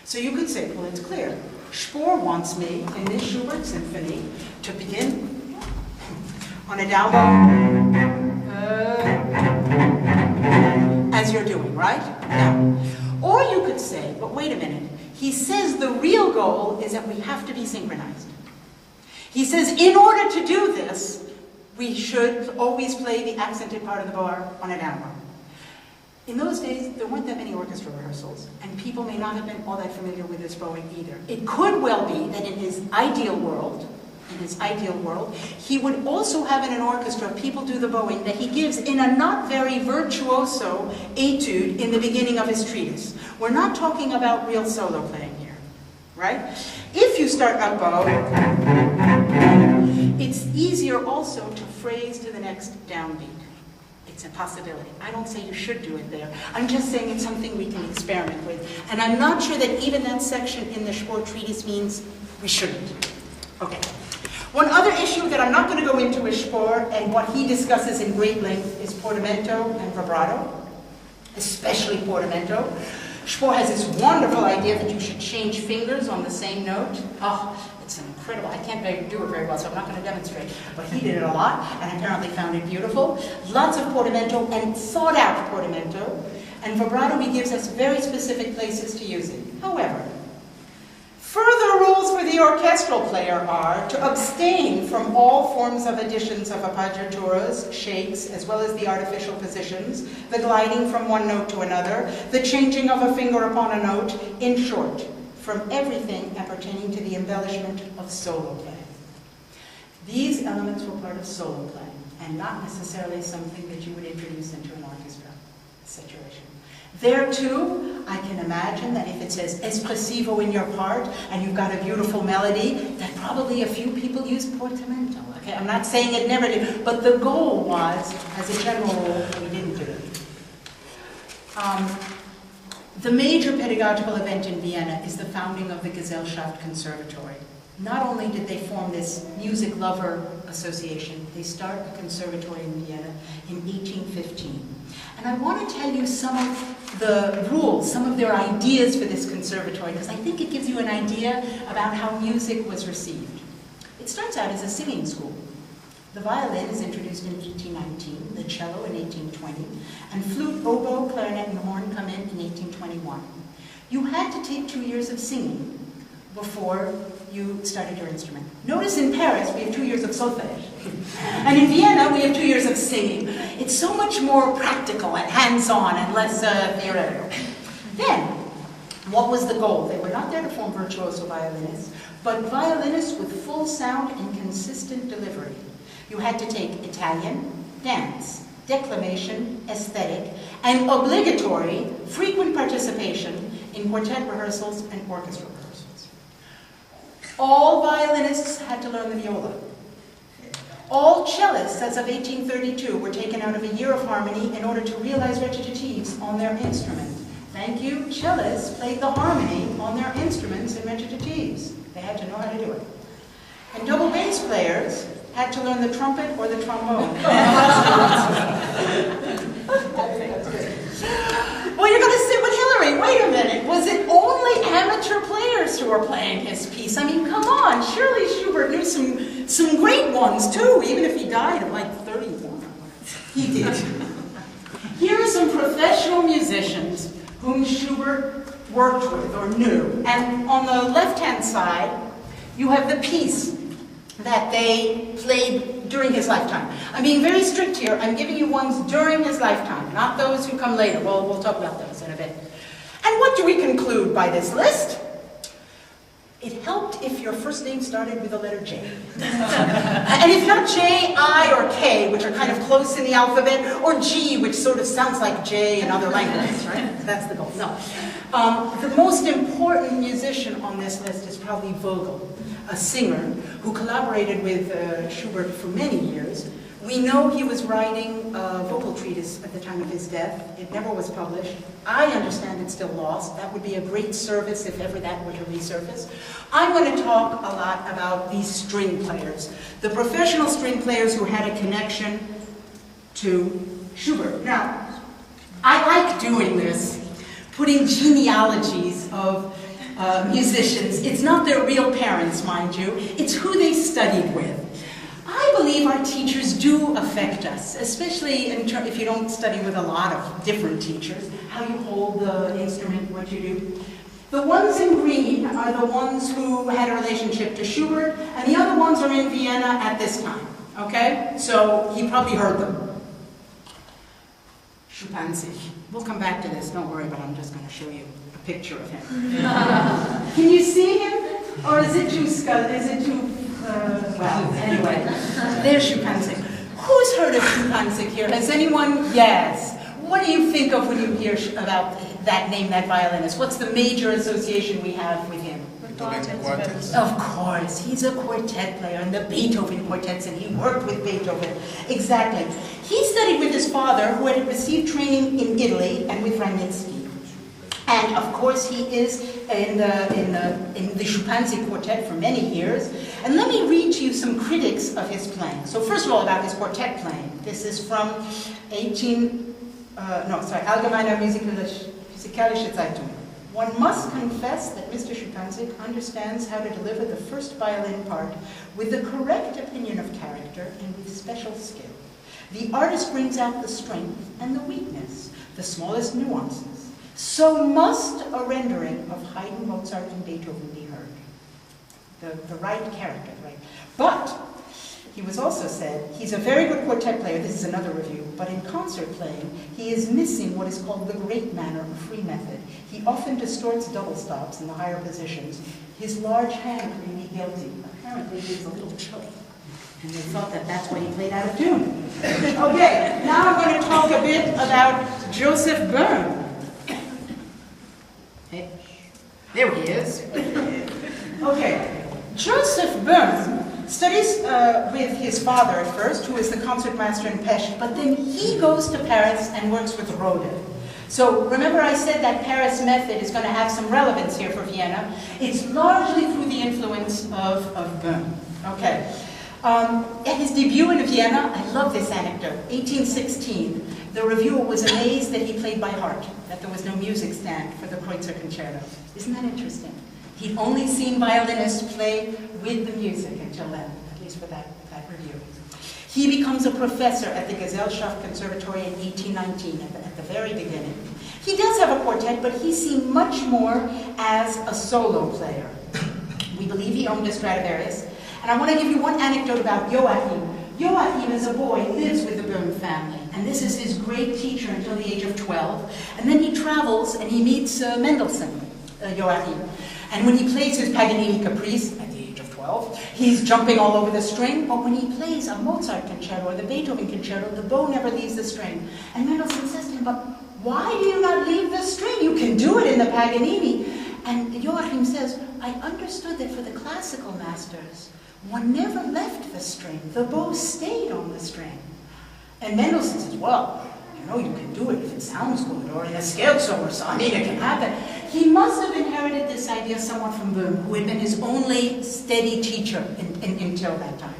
So you could say, well, it's clear. Spohr wants me in this Schubert symphony to begin on a down bow, as you're doing, right? Now, or you could say, but wait a minute. He says the real goal is that we have to be synchronized. He says in order to do this, we should always play the accented part of the bar on a down bow. In those days, there weren't that many orchestra rehearsals, and people may not have been all that familiar with this bowing either. It could well be that in his ideal world, he would also have in an orchestra people do the bowing that he gives in a not very virtuoso etude in the beginning of his treatise. We're not talking about real solo playing here, right? If you start a bow, it's easier also to phrase to the next downbeat. It's a possibility. I don't say you should do it there. I'm just saying it's something we can experiment with. And I'm not sure that even that section in the Spohr treatise means we shouldn't. Okay. One other issue that I'm not going to go into is Spohr, and what he discusses in great length is portamento and vibrato, especially portamento. Spohr has this wonderful idea that you should change fingers on the same note. Oh, it's incredible. I can't do it very well, so I'm not going to demonstrate. But he did it a lot, and apparently found it beautiful. Lots of portamento and thought out portamento. And vibrato he gives us very specific places to use it. However, further rules for the orchestral player are to abstain from all forms of additions of appoggiaturas, shakes, as well as the artificial positions, the gliding from one note to another, the changing of a finger upon a note, in short, from everything appertaining to the embellishment of solo playing. These elements were part of solo playing, and not necessarily something that you would introduce into an orchestra situation. There too, I can imagine that if it says espressivo in your part, and you've got a beautiful melody, that probably a few people use portamento. Okay, I'm not saying it never did, but the goal was, as a general rule, we didn't do it. The major pedagogical event in Vienna is the founding of the Gesellschaft Conservatory. Not only did they form this music lover association, they start a conservatory in Vienna in 1815. And I want to tell you some of the rules, some of their ideas for this conservatory, because I think it gives you an idea about how music was received. It starts out as a singing school. The violin is introduced in 1819, the cello in 1820, and flute, oboe, clarinet, and horn come in 1821. You had to take 2 years of singing before you started your instrument. Notice in Paris, we have 2 years of solfège. And in Vienna, we have 2 years of singing. It's so much more practical and hands-on and less theoretical. Then, what was the goal? They were not there to form virtuoso violinists, but violinists with full sound and consistent delivery. You had to take Italian, dance, declamation, aesthetic, and obligatory, frequent participation in quartet rehearsals and orchestra rehearsals. All violinists had to learn the viola. All cellists, as of 1832, were taken out of a year of harmony in order to realize recitatives on their instrument. Thank you, cellists played the harmony on their instruments in recitatives. They had to know how to do it. And double bass players had to learn the trumpet or the trombone. Well, you're going to sit with Hilary. Wait a minute. Was it only amateur players who were playing his piece? I mean, come on. Surely Schubert knew some great ones, too, even if he died at like 31. He did. Here are some professional musicians whom Schubert worked with or knew. And on the left-hand side, you have the piece that they played during his lifetime. I'm being very strict here. I'm giving you ones during his lifetime, not those who come later. We'll talk about those in a bit. And what do we conclude by this list? It helped if your first name started with the letter J. And if not J, I, or K, which are kind of close in the alphabet, or G, which sort of sounds like J in other languages, right? That's the goal. No. The most important musician on this list is probably Vogel, a singer who collaborated with Schubert for many years. We know he was writing a vocal treatise at the time of his death. It never was published. I understand it's still lost. That would be a great service if ever that were to resurface. I'm going to talk a lot about these string players, the professional string players who had a connection to Schubert. Now, I like doing this, putting genealogies of musicians. It's not their real parents, mind you. It's who they studied with. I believe our teachers do affect us, especially if you don't study with a lot of different teachers, how you hold the instrument, what you do. The ones in green are the ones who had a relationship to Schubert, and the other ones are in Vienna at this time, okay? So he probably heard them. Schupanzig. We'll come back to this, don't worry, but I'm just going to show you a picture of him. Can you see him? Or is it too well, anyway, there's Schupanzig. Who's heard of Schupanzig here? Has anyone? Yes. What do you think of when you hear about that name, that violinist? What's the major association we have with him? Of course, he's a quartet player in the Beethoven quartets, and he worked with Beethoven. Exactly. He studied with his father, who had received training in Italy, and with Ranitzky. And of course, he is in the Schupanzig quartet for many years. And let me read to you some critics of his playing. So first of all, about his quartet playing. This is from Allgemeine Musikalische Zeitung. One must confess that Mr. Schupanzig understands how to deliver the first violin part with the correct opinion of character and with special skill. The artist brings out the strength and the weakness, the smallest nuances. So must a rendering of Haydn, Mozart, and Beethoven be heard. The right character, right? But he was also said, he's a very good quartet player, this is another review, but in concert playing, he is missing what is called the great manner or free method. He often distorts double stops in the higher positions. His large hand may be guilty. Apparently he was a little chubby. And they thought that that's why he played out of tune. Okay, now I'm going to talk a bit about Joseph Böhm. Hey, there he is. Okay, Joseph Böhm studies with his father at first, who is the concertmaster in Pest, but then he goes to Paris and works with Rode. So remember I said that Paris method is going to have some relevance here for Vienna. It's largely through the influence of Böhm. Okay. At his debut in Vienna, I love this anecdote, 1816, the reviewer was amazed that he played by heart, that there was no music stand for the Kreutzer Concerto. Isn't that interesting? He'd only seen violinists play with the music until then, at least for that review. He becomes a professor at the Gesellschaft Conservatory in 1819, at the very beginning. He does have a quartet, but he's seen much more as a solo player. We believe he owned a Stradivarius. And I want to give you one anecdote about Joachim. Joachim, as a boy, lives with the Böhm family, and this is his great teacher until the age of 12. And then he travels and he meets Mendelssohn, Joachim. And when he plays his Paganini Caprice at the age of 12, he's jumping all over the string, but when he plays a Mozart concerto or the Beethoven concerto, the bow never leaves the string. And Mendelssohn says to him, but why do you not leave the string? You can do it in the Paganini. And Joachim says, I understood that for the classical masters, one never left the string. The bow stayed on the string. And Mendelssohn says, well, you can do it if it sounds good, or in a scherzo or something, it can happen. He must have inherited this idea somewhat from Böhm, who had been his only steady teacher until that time.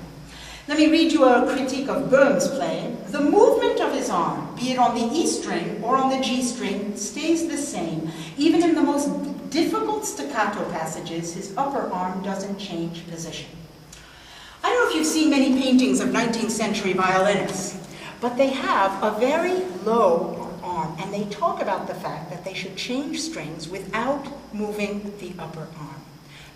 Let me read you a critique of Böhm's playing. The movement of his arm, be it on the E string or on the G string, stays the same. Even in the most difficult staccato passages, his upper arm doesn't change position. I don't know if you've seen many paintings of 19th century violinists, but they have a very low arm, and they talk about the fact that they should change strings without moving the upper arm.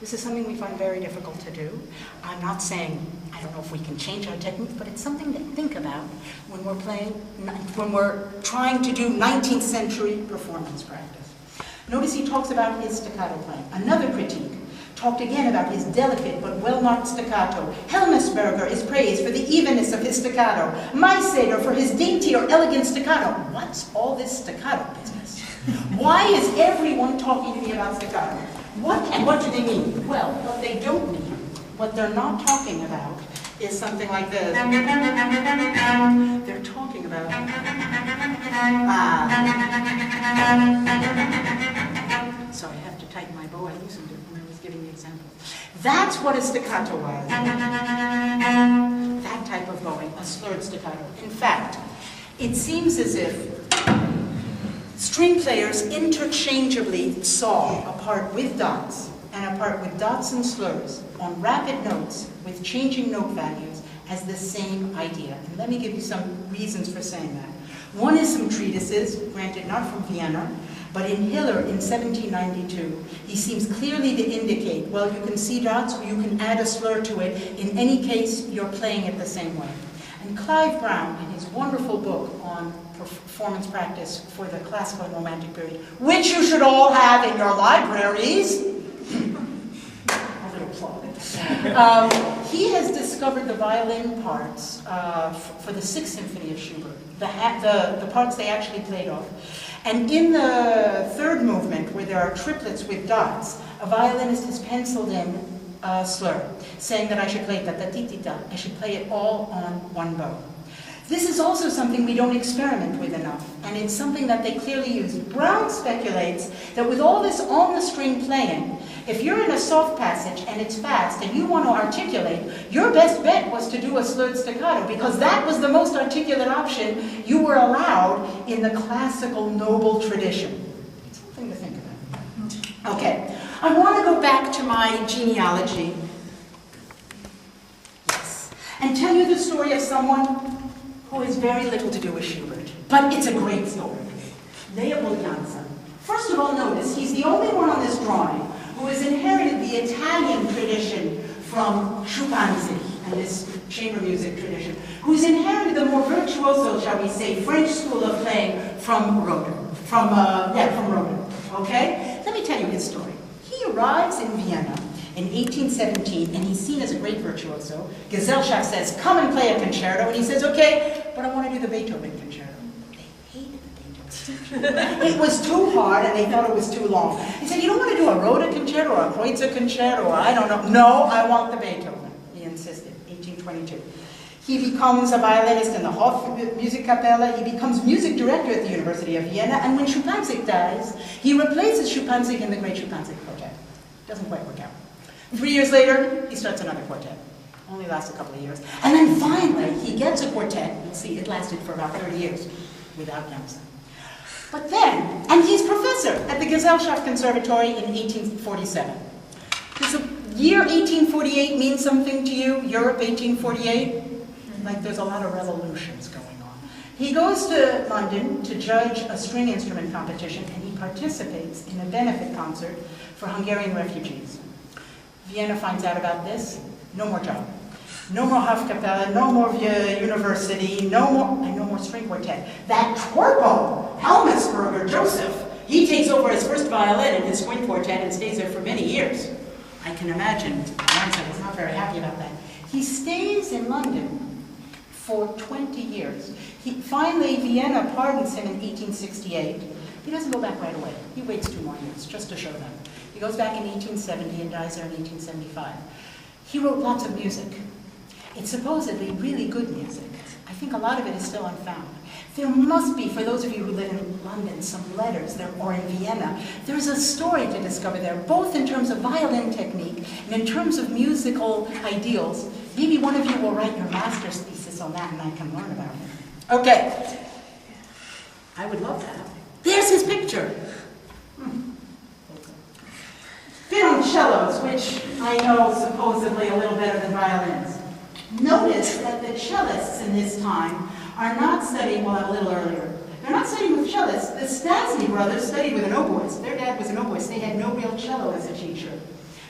This is something we find very difficult to do. I'm not saying, I don't know if we can change our technique, but it's something to think about when we're playing, when we're trying to do 19th century performance practice. Notice he talks about his staccato playing. Another critique talked again about his delicate but well-marked staccato. Helmesberger is praised for the evenness of his staccato. Mayseder for his dainty or elegant staccato. What's all this staccato business? Why is everyone talking to me about staccato? What do they mean? Well, what they don't mean, what they're not talking about, is something like this. They're talking about... Sorry, I have to tighten my bow. I loosened it when I was giving the example. That's what a staccato was. That type of bowing, a slurred staccato. In fact, it seems as if String players interchangeably saw a part with dots and a part with dots and slurs on rapid notes with changing note values as the same idea. And let me give you some reasons for saying that. One is some treatises, granted not from Vienna, but in Hiller in 1792, he seems clearly to indicate, well, you can see dots or you can add a slur to it. In any case, you're playing it the same way. And Clive Brown, in his wonderful book on performance practice for the classical and romantic period, which you should all have in your libraries, a little plug, he has discovered the violin parts for the Sixth Symphony of Schubert, the parts they actually played off. And in the third movement, where there are triplets with dots, a violinist has penciled in a slur, saying that I should play ta-ta-ti-ti-ta, I should play it all on one bow. This is also something we don't experiment with enough, and it's something that they clearly use. Brown speculates that with all this on-the-string playing, if you're in a soft passage and it's fast and you want to articulate, your best bet was to do a slurred staccato, because that was the most articulate option you were allowed in the classical noble tradition. Something to think about. Okay, I want to go back to my genealogy. Yes. And tell you the story of someone who has very little to do with Schubert, but it's a great story. Leopold Janssen. First of all, notice he's the only one on this drawing who has inherited the Italian tradition from Schuppanzich and this chamber music tradition, who's inherited the more virtuoso, shall we say, French school of playing from Rodin. From Rodin. Okay? Let me tell you his story. He arrives in Vienna in 1817, and he's seen as a great virtuoso. Gesellschaft says, come and play a concerto, and he says, okay, but I want to do the Beethoven concerto. They hated the Beethoven. It was too hard, and they thought it was too long. He said, you don't want to do a Rhoda concerto, or a Kreutzer concerto, or I don't know. No, I want the Beethoven, he insisted, 1822. He becomes a violinist in the Hofmusikkapelle. He becomes music director at the University of Vienna, and when Schuppanzich dies, he replaces Schuppanzich in the great Schuppanzich quartet. Doesn't quite work out. 3 years later, he starts another quartet. Only lasts a couple of years. And then finally, he gets a quartet. You'll see, it lasted for about 30 years without Janssen. But then, and he's professor at the Gesellschaft Conservatory in 1847. Does the year 1848 mean something to you? Europe 1848? Like there's a lot of revolutions going on. He goes to London to judge a string instrument competition, and he participates in a benefit concert for Hungarian refugees. Vienna finds out about this, no more job. No more Hofkapelle, no more university, no more string quartet. That Twerpo, Helmetsberger, Joseph, he takes over his first violin in his string quartet and stays there for many years. I can imagine Janssen was not very happy about that. He stays in London for 20 years. Finally, Vienna pardons him in 1868. He doesn't go back right away. He waits 2 more years, just to show them. He goes back in 1870 and dies there in 1875. He wrote lots of music. It's supposedly really good music. I think a lot of it is still unfound. There must be, for those of you who live in London, some letters there, or in Vienna. There's a story to discover there, both in terms of violin technique and in terms of musical ideals. Maybe one of you will write your master's thesis on that and I can learn about it. Okay. I would love that. There's his picture. Violoncellos, which I know supposedly a little better than violins. Notice that the cellists in this time are not studying, well, a little earlier. They're not studying with cellists. The Stasny brothers studied with an oboist. Their dad was an oboist. They had no real cello as a teacher.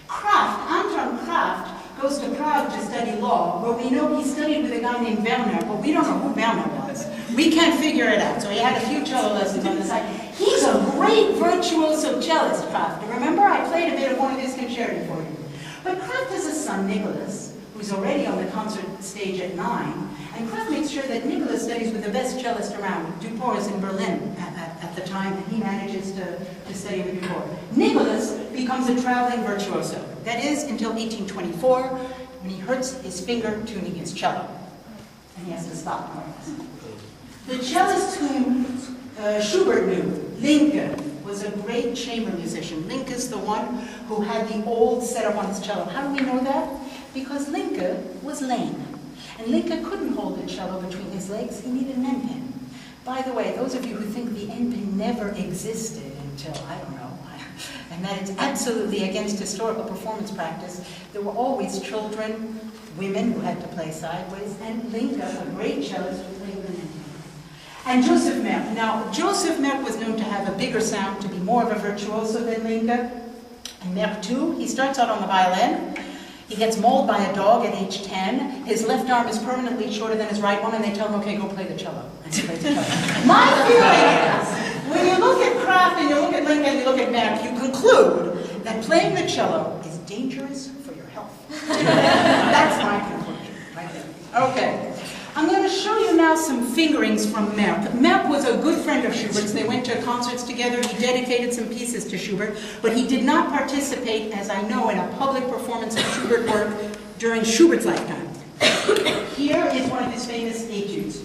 Anton Kraft, goes to Prague to study law, where we know he studied with a guy named Werner, but we don't know who Werner was. We can't figure it out, so he had a few cello lessons on the side. He's a great virtuoso cellist, Kraft. Remember, I played a bit of one of his concerti for you. But Kraft has a son, Nicholas, who's already on the concert stage at 9, and Kraft makes sure that Nicholas studies with the best cellist around. Duport is in Berlin at the time, and he manages to study with Duport. Nicholas becomes a traveling virtuoso. That is, until 1824, when he hurts his finger tuning his cello. And he has to stop. The cellist whom Schubert knew, Linke, was a great chamber musician. Linke is the one who had the old setup on his cello. How do we know that? Because Linke was lame. And Linke couldn't hold the cello between his legs. He needed an end pin. By the way, those of you who think the NP never existed until, I don't know, and that it's absolutely against historical performance practice, there were always children, women who had to play sideways, and Linka, a great cellist, who played the NP. And Joseph Merck. Now, Joseph Merck was known to have a bigger sound, to be more of a virtuoso than Linka. And Merck, too, he starts out on the violin. He gets mauled by a dog at age 10. His left arm is permanently shorter than his right one, and they tell him, okay, go play the cello. And he plays the cello. My feeling is, when you look at Kraft and you look at Linka and you look at Merck, you conclude that playing the cello is dangerous for your health. That's my conclusion, right there. Okay. I'm going to show you now some fingerings from Merck. Merck was a good friend of Schubert's. They went to concerts together. He dedicated some pieces to Schubert, but he did not participate, as I know, in a public performance of Schubert work during Schubert's lifetime. Here is one of his famous etudes.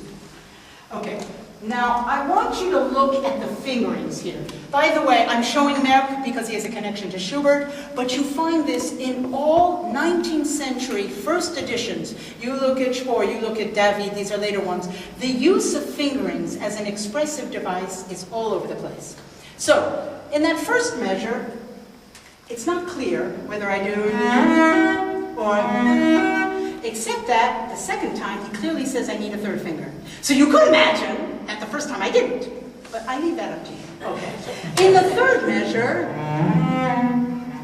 Okay, now I want you to look at the fingerings here. By the way, I'm showing Merck because he has a connection to Schubert, but you find this in all 19th century first editions. You look at Spohr, you look at David, these are later ones. The use of fingerings as an expressive device is all over the place. So, in that first measure, it's not clear whether I do or, except that the second time he clearly says I need a third finger. So you could imagine, at the first time I didn't, but I leave that up to you. Okay. In the third measure,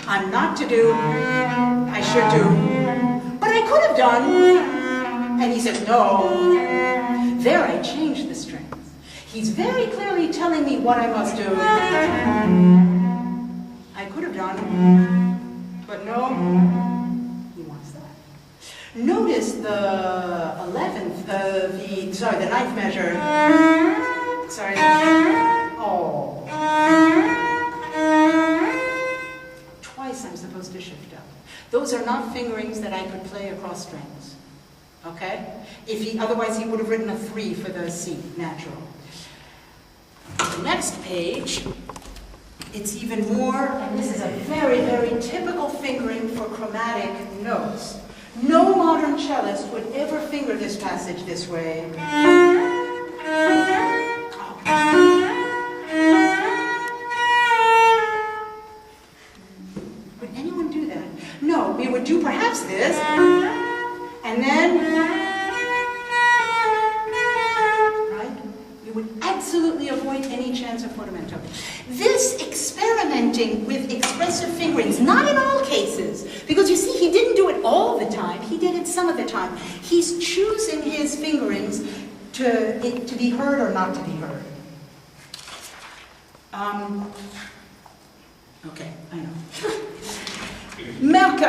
I'm not to do, I should do, but I could have done, and he says no. There I changed the strings. He's very clearly telling me what I must do. I could have done, but no, he wants that. Notice the 11th, the 9th measure. Sorry. Oh. Twice I'm supposed to shift up. Those are not fingerings that I could play across strings. Okay? Otherwise he would have written a 3 for the C, natural. The next page, it's even more, and this is a very, very typical fingering for chromatic notes. No modern cellist would ever finger this passage this way. Would anyone do that? No, we would do perhaps this, and then, right? We would absolutely avoid any chance of portamento. This experimenting with expressive fingerings, not in all cases, because you see, he didn't do it all the time, he did it some of the time. He's choosing his fingerings to be heard or not to be heard. Okay, I know. Merck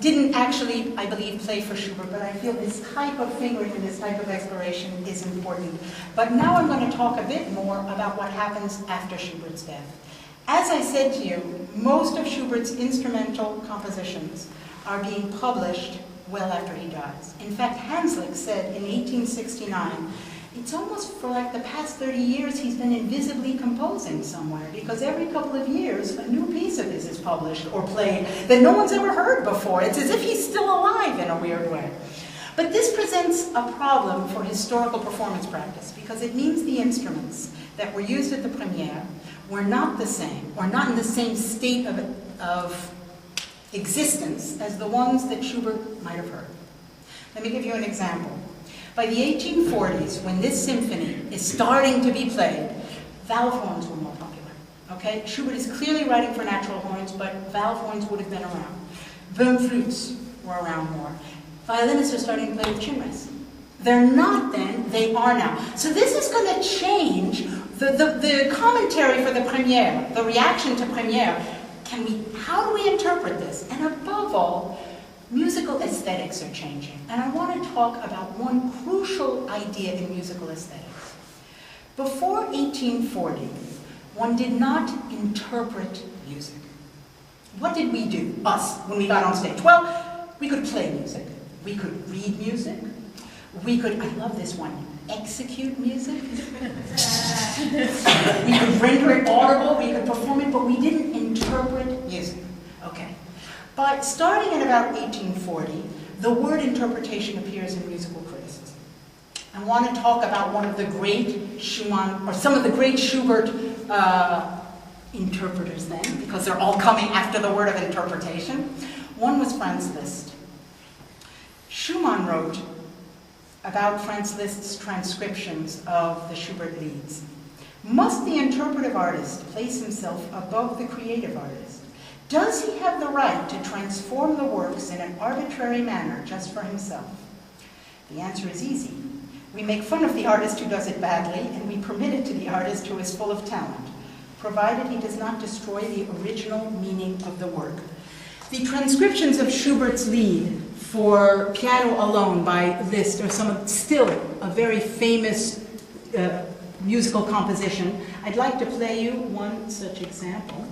didn't actually, I believe, play for Schubert, but I feel this type of fingering and this type of exploration is important. But now I'm going to talk a bit more about what happens after Schubert's death. As I said to you, most of Schubert's instrumental compositions are being published well after he dies. In fact, Hanslick said in 1869, it's almost for like the past 30 years he's been invisibly composing somewhere, because every couple of years a new piece of his is published or played that no one's ever heard before. It's as if he's still alive in a weird way. But this presents a problem for historical performance practice, because it means the instruments that were used at the premiere were not the same, or not in the same state of existence as the ones that Schubert might have heard. Let me give you an example. By the 1840s, when this symphony is starting to be played, valve horns were more popular. Okay? Schubert is clearly writing for natural horns, but valve horns would have been around. Böhm flutes were around more. Violinists are starting to play with chin rests. They're not then, they are now. So this is going to change the commentary for the premiere, the reaction to premiere. How do we interpret this? And above all, musical aesthetics are changing. And I want to talk about one crucial idea in musical aesthetics. Before 1840, one did not interpret music. What did we do, us, when we got on stage? Well, we could play music. We could read music. We could, I love this one, execute music. We could render it audible, we could perform it, but we didn't interpret music. Okay. But starting in about 1840, the word interpretation appears in musical criticism. I want to talk about one of the great Schumann, or some of the great Schubert interpreters then, because they're all coming after the word of interpretation. One was Franz Liszt. Schumann wrote about Franz Liszt's transcriptions of the Schubert leads. Must the interpretive artist place himself above the creative artist? Does he have the right to transform the works in an arbitrary manner just for himself? The answer is easy. We make fun of the artist who does it badly, and we permit it to the artist who is full of talent, provided he does not destroy the original meaning of the work. The transcriptions of Schubert's Lied for piano alone by Liszt are still a very famous musical composition. I'd like to play you one such example.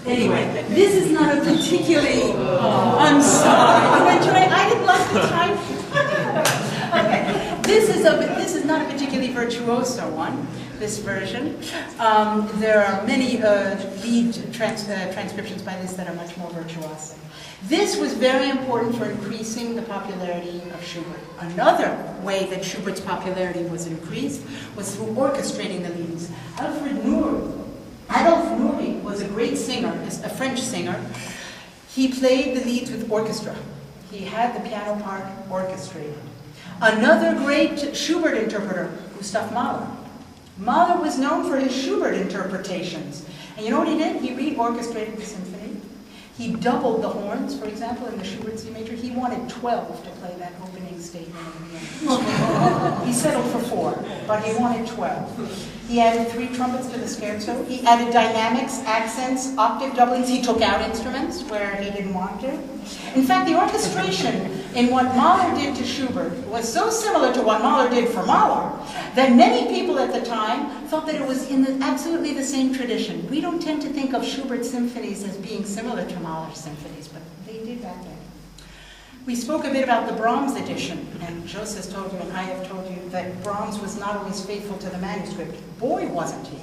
Anyway, this is not a particularly, I'm sorry, I didn't like the time. Okay, this is not a particularly virtuoso one, this version. There are many lead transcriptions by this that are much more virtuoso. This was very important for increasing the popularity of Schubert. Another way that Schubert's popularity was increased was through orchestrating the leads. Adolf Nourri was a great singer, a French singer. He played the leads with orchestra. He had the piano part orchestrated. Another great Schubert interpreter, Gustav Mahler. Mahler was known for his Schubert interpretations. And you know what he did? He re-orchestrated the symphony. He doubled the horns, for example, in the Schubert C major. He wanted 12 to play that opening statement at the end. He settled for 4, but he wanted 12. He added 3 trumpets to the scherzo. He added dynamics, accents, octave doublings. He took out instruments where he didn't want to. In fact, the orchestration in what Mahler did to Schubert was so similar to what Mahler did for Mahler that many people at the time thought that it was in absolutely the same tradition. We don't tend to think of Schubert's symphonies as being similar to Mahler's symphonies, but they did back then. We spoke a bit about the Brahms edition, and Jos has told you and I have told you that Brahms was not always faithful to the manuscript. Boy, wasn't he.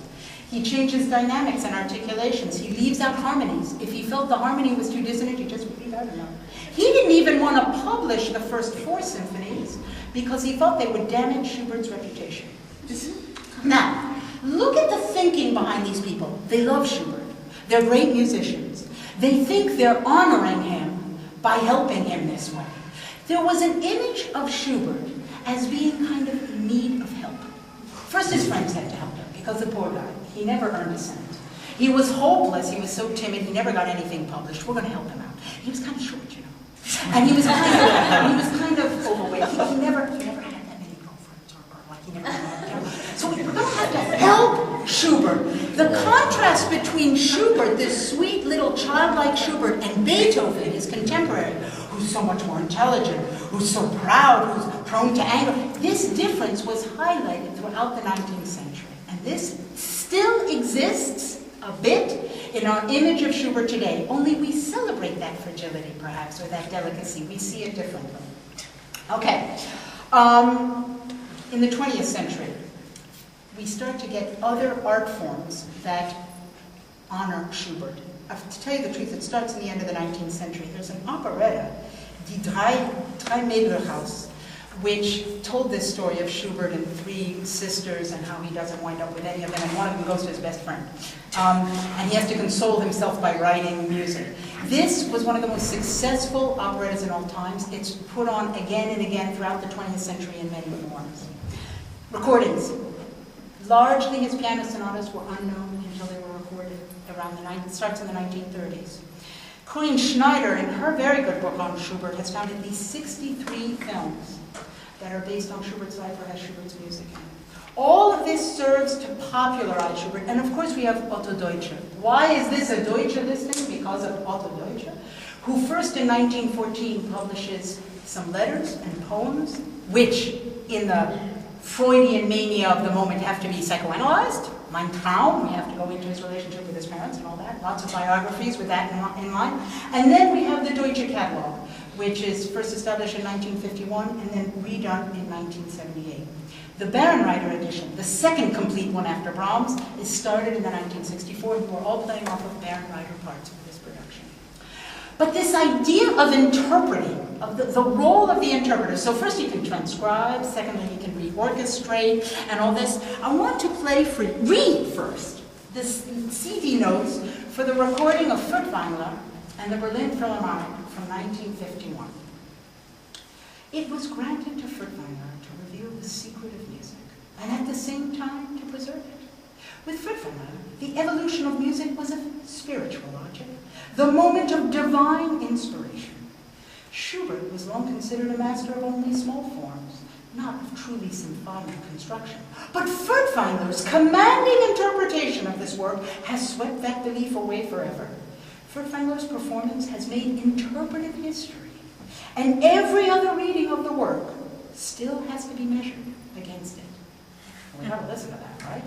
He changes dynamics and articulations. He leaves out harmonies. If he felt the harmony was too dissonant, he just would leave out enough. He didn't even want to publish the first 4 symphonies because he thought they would damage Schubert's reputation. Now, look at the thinking behind these people. They love Schubert. They're great musicians. They think they're honoring him by helping him this way. There was an image of Schubert as being kind of in need of help. First, his friends had to help him because the poor guy, he never earned a cent. He was hopeless. He was so timid. He never got anything published. We're going to help him out. He was kind of short, you know. And he was kind of overweight. He never had that many girlfriends, or like he never had that. So we're going to have to help Schubert. The contrast between Schubert, this sweet little childlike Schubert, and Beethoven, his contemporary, who's so much more intelligent, who's so proud, who's prone to anger. This difference was highlighted throughout the 19th century. And this still exists a bit in our image of Schubert today, only we celebrate that fragility, perhaps, or that delicacy. We see it differently. Okay. In the 20th century, we start to get other art forms that honor Schubert. to tell you the truth, it starts in the end of the 19th century. There's an operetta, Die Drei Mädelhaus, which told this story of Schubert and three sisters and how he doesn't wind up with any of them, and one of them goes to his best friend. And he has to console himself by writing music. This was one of the most successful operettas in all times. It's put on again and again throughout the 20th century in many forms. Recordings. Largely his piano sonatas were unknown until they were recorded around it starts in the 1930s. Corinne Schneider, in her very good book on Schubert, has found at least 63 films that are based on Schubert's life or has Schubert's music in it. All of this serves to popularize Schubert, and of course we have Otto Deutsche. Why is this a Deutsche listing? Because of Otto Deutsche, who first in 1914 publishes some letters and poems, which in the Freudian mania of the moment have to be psychoanalyzed. Mein Traum, we have to go into his relationship with his parents and all that. Lots of biographies with that in mind. And then we have the Deutsche Catalog, which is first established in 1951 and then redone in 1978. The Bärenreiter edition, the second complete one after Brahms, is started in the 1964, and we're all playing off of Bärenreiter parts for this production. But this idea of interpreting, of the role of the interpreter, so first he can transcribe, secondly he can reorchestrate, and all this. I want to read first this CD notes for the recording of Furtwängler and the Berlin Philharmonic from 1951. It was granted to Furtwängler to reveal the secret of music, and at the same time to preserve it. With Furtwängler, the evolution of music was a spiritual object, the moment of divine inspiration. Schubert was long considered a master of only small forms, not of truly symphonic construction. But Furtwängler's commanding interpretation of this work has swept that belief away forever. Furtwängler's performance has made interpretive history, and every other reading of the work still has to be measured against it. We gotta listen to that, right?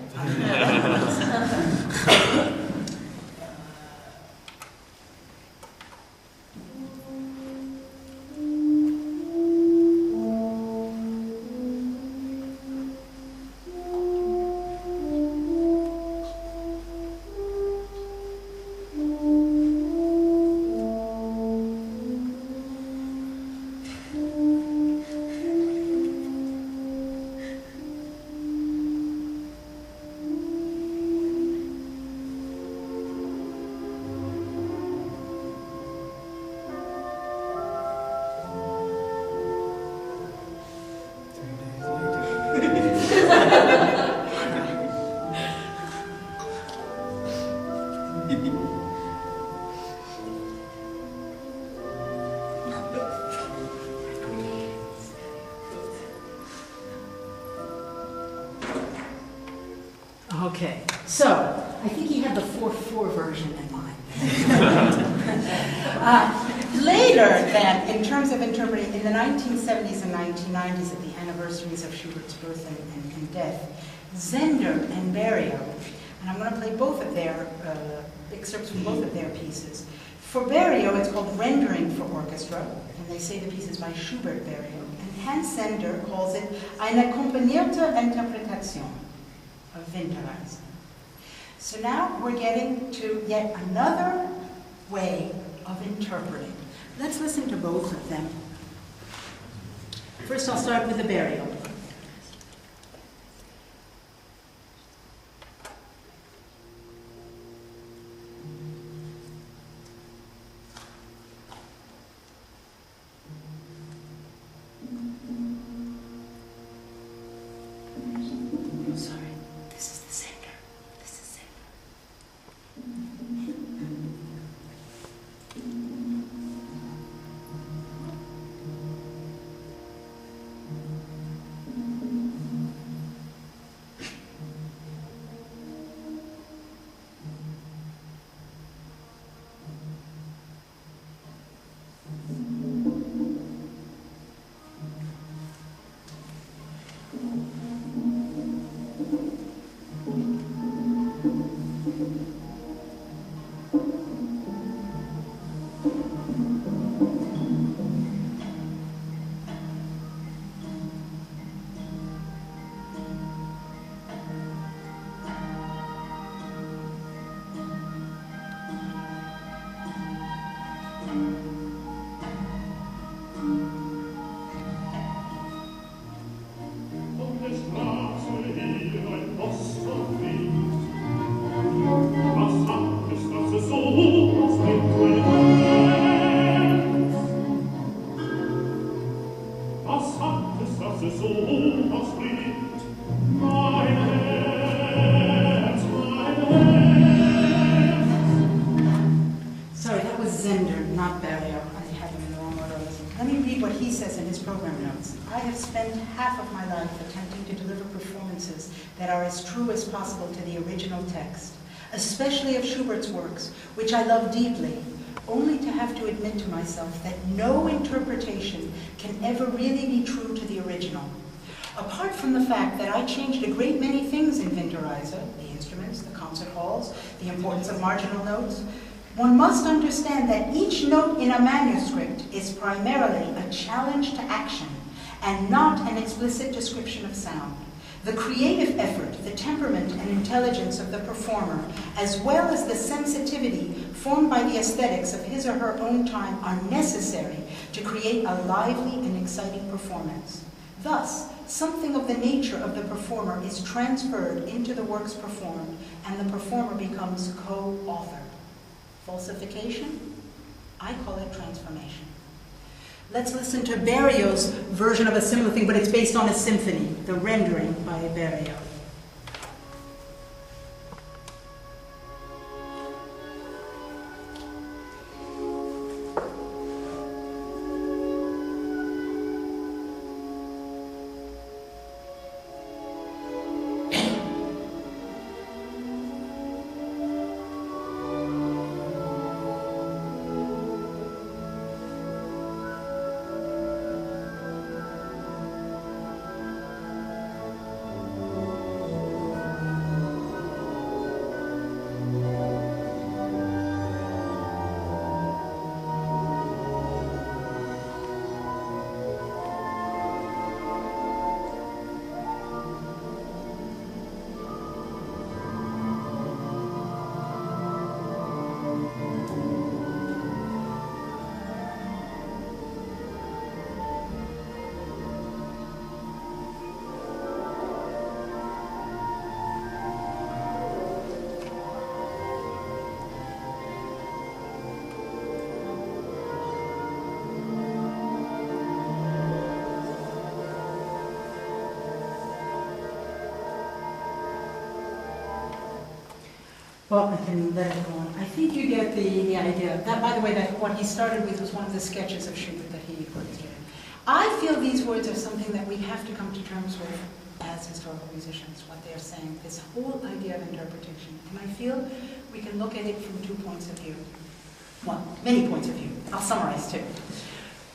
Okay, so I think he had the 4/4 version in mind. Later, then, in terms of interpreting, in the 1970s and 1990s, at the anniversaries of Schubert's birth and death, Zender and Berio, and I'm going to play both of their excerpts from both of their pieces. For Berio, it's called Rendering for Orchestra, and they say the piece is by Schubert Berio, and Hans Zender calls it Eine komponierte Interpretation of Winterreise. So now we're getting to yet another way of interpreting. Let's listen to both of them. First I'll start with the Berio. program notes, I have spent half of my life attempting to deliver performances that are as true as possible to the original text, especially of Schubert's works, which I love deeply, only to have to admit to myself that no interpretation can ever really be true to the original. Apart from the fact that I changed a great many things in Winterreise, the instruments, the concert halls, the importance of marginal notes, one must understand that each note in a manuscript is primarily a challenge to action and not an explicit description of sound. The creative effort, the temperament and intelligence of the performer, as well as the sensitivity formed by the aesthetics of his or her own time, are necessary to create a lively and exciting performance. Thus, something of the nature of the performer is transferred into the works performed, and the performer becomes co-author. Falsification? I call it transformation. Let's listen to Berrios's version of a similar thing, but it's based on a symphony, the rendering by Berrios. Well, I can let it go on. I think you get the idea. That, by the way, that what he started with was one of the sketches of Schubert that he orchestrated. I feel these words are something that we have to come to terms with as historical musicians, what they're saying, this whole idea of interpretation. And I feel we can look at it from 2 points of view. Well, many points of view. I'll summarize 2.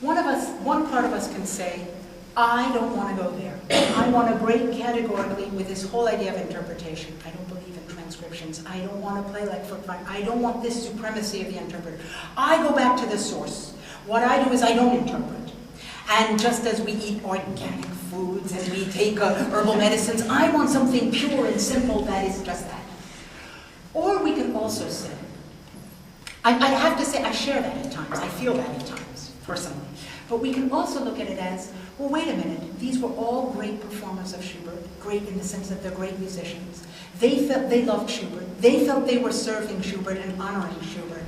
One part of us can say, I don't want to go there. I want to break categorically with this whole idea of interpretation. I don't believe in transcriptions. I don't want to play like foot-fight. I don't want this supremacy of the interpreter. I go back to the source. What I do is I don't interpret. And just as we eat organic foods and we take herbal medicines, I want something pure and simple that is just that. Or we can also say, I have to say I share that at times. I feel that at times, personally. But we can also look at it as, well, wait a minute, these were all great performers of Schubert, great in the sense that they're great musicians. They felt they loved Schubert. They felt they were serving Schubert and honoring Schubert.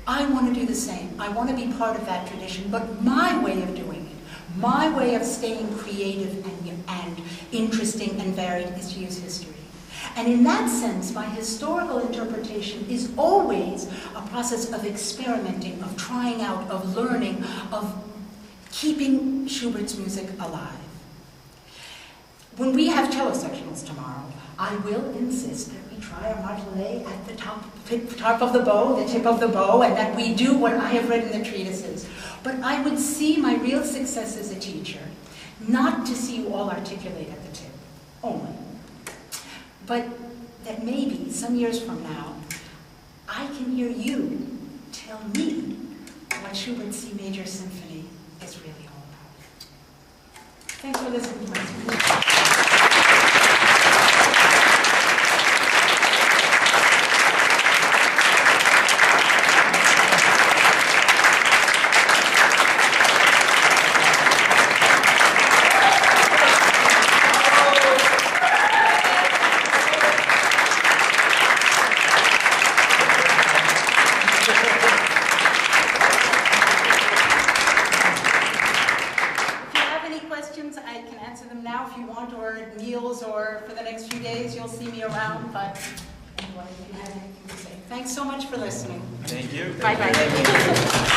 I want to do the same. I want to be part of that tradition, but my way of doing it, my way of staying creative and interesting and varied is to use history. And in that sense, my historical interpretation is always a process of experimenting, of trying out, of learning, of keeping Schubert's music alive. When we have cello sectionals tomorrow, I will insist that we try our modulé at the top of the bow, the tip of the bow, and that we do what I have read in the treatises. But I would see my real success as a teacher, not to see you all articulate at the tip, only. But that maybe, some years from now, I can hear you tell me what Schubert's C major symphony is really all about. Thanks for listening to my speech. Or for the next few days, you'll see me around, but anyway, if you have anything to say. Thanks so much for listening. Thank you. Bye-bye.